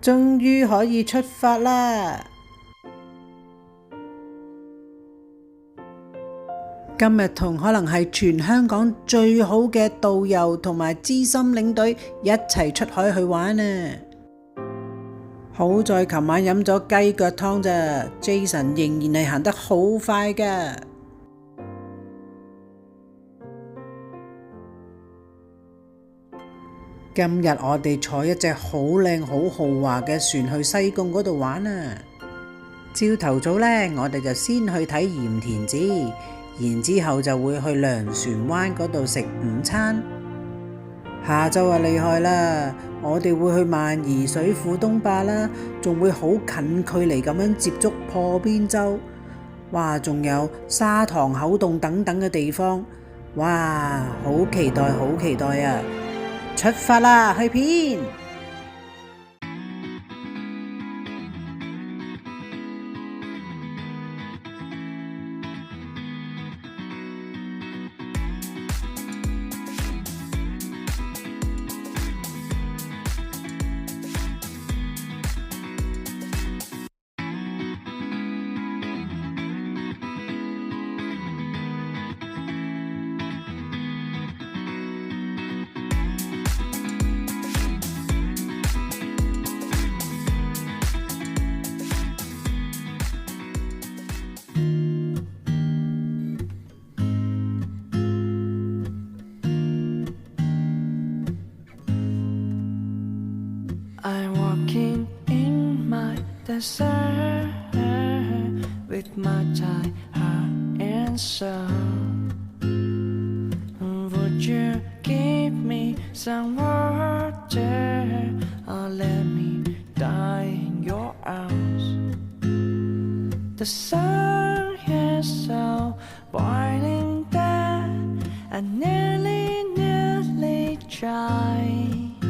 終於可以出發啦！今日同可能係全香港最好嘅導遊同埋資深領隊一齊出海去玩啊！好在琴晚飲咗雞腳湯咋 ，Jason 仍然係行得好快㗎。今日我哋坐一隻好靚好豪華嘅船去西貢嗰度玩啊！朝頭早呢，我哋就先去睇鹽田梓，然之後就會去糧船灣嗰度食午餐。下晝啊厲害啦，我哋會去萬宜水庫東壩啦，仲會好近距離咁樣接觸破邊洲，哇！仲有沙塘口洞等等嘅地方，哇！好期待，好期待啊！出發啦，去片！I'm walking in my desert with my tired heart and soul. Would you give me some water or let me die in your arms? The sun is so boiling that I nearly dry.The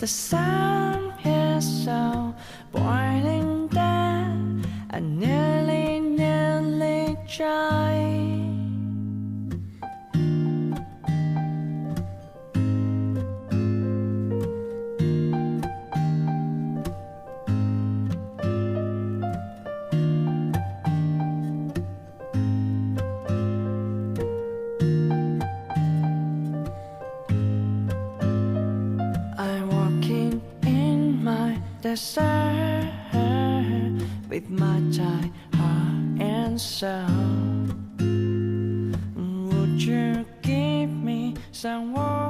sun is so boiling that I nearly dry. Desert with my tired heart and soul. Would you give me some water?